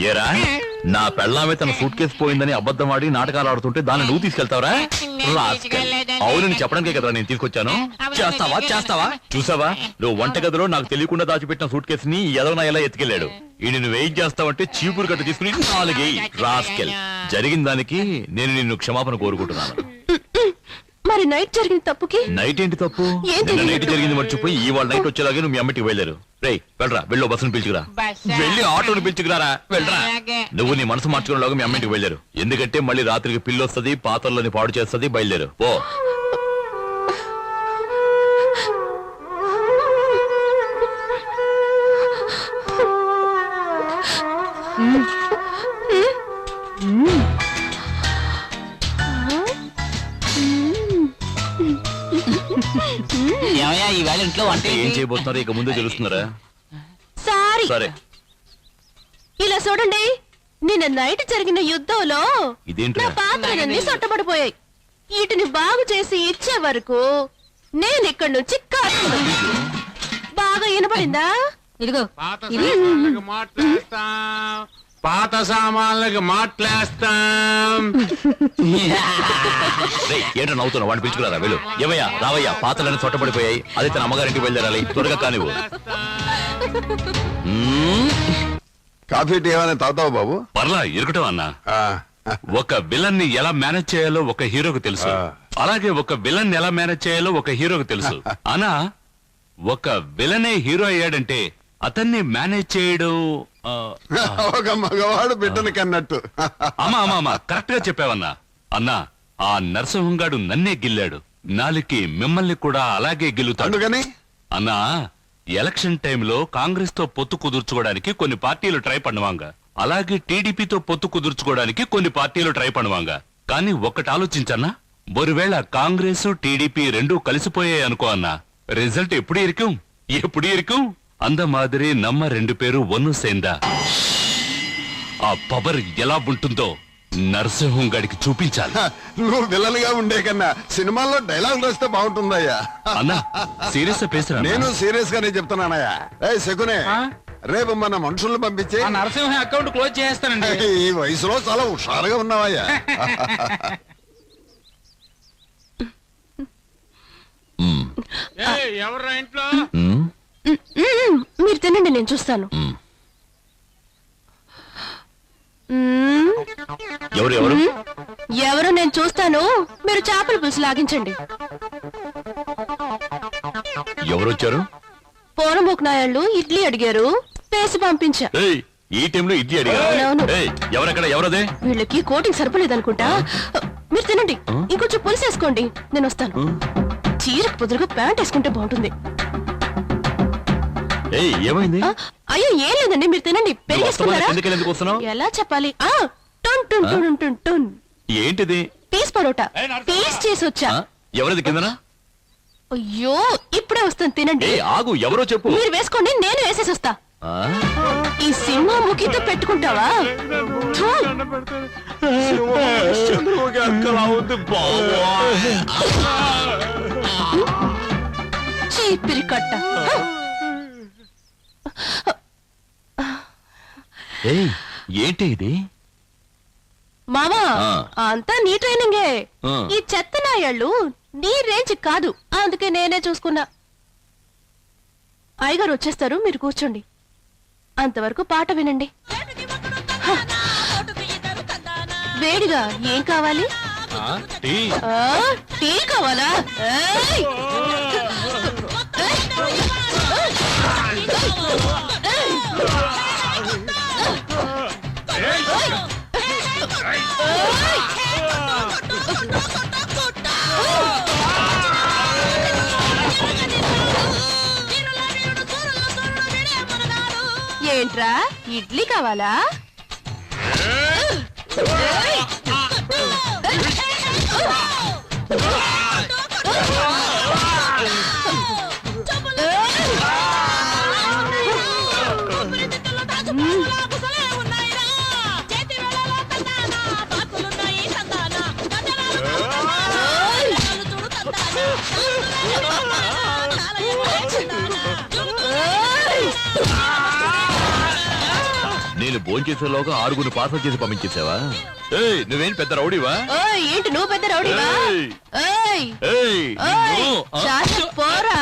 ఏరా నా పెళ్ళామే తన సూట్ కేసు పోయిందని అబద్ధం ఆడి నాటకాలు ఆడుతుంటే దాన్ని నువ్వు తీసుకెళ్తావరా? అవును చెప్పడానికే కదరా నేను తీసుకొచ్చాను. చేస్తావా చూసావా నువ్వు వంటగదిలో నాకు తెలియకుండా దాచిపెట్టిన సూట్ కేసుని ఎదవన ఎలా ఎత్తుకెళ్ళాడు. ఈ నిన్ను వెయిట్ చేస్తావంటే చీపురు కట్ట తీసుకుని 4 రాస్కెల్. జరిగిన దానికి నేను నిన్ను క్షమాపణ కోరుకుంటున్నాను. మరి నైట్ జరిగిన తప్పుకి నైట్ ఏంటి తప్పు? నిన్న నైట్ జరిగింది మర్చిపోయి ఇవాళ నైట్ వచ్చేలాగే నువ్వు మీ అమ్మటికి వెళ్ళారు. రేయ్ వెళ్ళరా, వెళ్ళు బస్సును పిలుచుకురా, వెళ్ళి ఆటోను పిలుచుకురారా, వెళ్ళరా. నువ్వు నీ మనసు మార్చుకునేలాగా మీ అమ్మింటికి వెళ్ళారు. ఎందుకంటే మళ్ళీ రాత్రికి పిల్లి వస్తుంది, పాత్రలని పాడు చేస్తుంది. బయలుదేరు ఓ. ఇంట్లో ఏం చేయబోతున్నారు ఇక ముందే తెలుస్తున్నారా? సరే ఇలా చూడండి, నిన్న నైట్ జరిగిన యుద్ధంలో ఇదేంటి పాత్రలన్నీ సొట్టబడిపోయాయి. వీటిని బాగు చేసి ఇచ్చే వరకు నేను ఇక్కడి నుంచి బాగా వినపడిందా? ఇదిగో పాత సామాన్లకి మాట్లాస్తాం. ఏంటో నవ్వుతున్నావు? వాడిని పిలుచుకురారా, వెళ్ళు. ఏవయ్యా రావయ్యా, పాత్రలన్నీ చొట్టబడిపోయాయి. అది తన అమ్మగారింటికి వెళ్ళాలి, త్వరగా కానివ్వు. కాఫీ టీ ఏమైనా తాగుతావు బాబు? పర్లా ఇరుకటం అన్నా. ఒక విలన్ ని ఎలా మేనేజ్ చేయాలో ఒక హీరోకి తెలుసు, అలాగే ఒక విలన్ ఎలా మేనేజ్ చేయాలో ఒక హీరోకి తెలుసు. అనా ఒక విలనే హీరో అయ్యాడంటే అతన్ని మేనేజ్ చేయడం ఒక మగవాడు బిడ్డను కన్నట్టు. అమ్మా కరెక్ట్ గా చెప్పావన్నా. అన్నా ఆ నరసింహంగాడు నన్నే గిల్లాడు, నాలికి మిమ్మల్ని కూడా అలాగే గిల్లుతాడు. అన్నా ఎలక్షన్ టైంలో కాంగ్రెస్ తో పొత్తు కుదుర్చుకోవడానికి కొన్ని పార్టీలు ట్రై పణువాంగా, అలాగే టీడీపీతో పొత్తు కుదుర్చుకోవడానికి కొన్ని పార్టీలు ట్రై పణువాంగా. కానీ ఒక్కటి ఆలోచించన్నా, ఒకవేళ కాంగ్రెస్ టీడీపీ రెండూ కలిసిపోయాయి అనుకో అన్నా, రిజల్ట్ ఎప్పుడు ఇరుకు అంద మాదిరి నమ్మ 2 పేరు ఒన్ను సేందా. ఆ పవర్ ఎలా ఉంటుందో నరసింహం గడికి చూపించాలి. నువ్వు విలన్గా ఉండే కన్నా సినిమాల్లో డైలాగ్ రాస్తే బాగుంటుందయ్యా. అన్నా సీరియస్ పేసరా? నేను సీరియస్ గానే చెప్తున్నానయ్యా. శకునే, రేపు మన మనుషుల్ని పంపించి నరసింహ అకౌంట్ క్లోజ్ చేస్తానండి. ఈ వయసులో చాలా హుషారుగా ఉన్నావయ్యా. ఎవరు ఇంట్లో? మీరు తినండి, నేను చూస్తాను. ఎవరు నేను చూస్తాను. మీరు చేపల పులుసు లాగించండి. ఎవరొచ్చారు? పోనమూకు నాయాళ్ళు ఇడ్లీ అడిగారు, వేసి పంపించా. ఈ టైంలో ఇడ్లీ అడిగారు? ఎవరక్కడ? ఎవరదే? వీళ్ళకి కోటింగ్ సరిపోలేదనుకుంటా. మీరు తినండి, ఇంకొంచెం పులుసు వేసుకోండి, నేను వస్తాను. చీరకు పొదురుగా ప్యాంట్ వేసుకుంటే బాగుంటుంది. ఏమైంది? అయ్యో ఏం లేదండి, మీరు తినండి. పెరిగేసుకున్నారా? ఎలా చెప్పాలి? ఏంటిది? పీస్ పరోటా టేస్ట్ చేసి వచ్చా. ఎవరిది కిందనా? అయ్యో ఇప్పుడే వస్తాను, తినండి. ఆగు, ఎవరో చెప్పు. మీరు వేసుకోండి, నేను వేసేసి వస్తా. ఈ సింహముఖితో పెట్టుకుంటావా? చీపిరి కట్ట. ఏంటి ఇది? మామా అంతా నీ ట్రైనింగే. ఈ చెత్త నాయాళ్ళు నీ రేంజ్ కాదు, అందుకే నేనే చూసుకున్నా. అయ్యగారు వచ్చేస్తారు, మీరు కూర్చోండి. అంతవరకు పాట వినండి. వేడిగా ఏం కావాలి? టీ కావాలా? ఏంట్రా, ఇడ్లీ కావాలా? నేను భోంచేసేలోగా 6 పార్సల్ చేసి పంపించేసావా? ఏయ్, నువ్వేం పెద్ద రౌడీవా? ఓయ్ ఏంటి నువ్వు పెద్ద రౌడీవా? ఏయ్! ఏయ్ ఏయ్, ఓయ్ నిన్ను, ఆ? శాశ్వత్ పోరా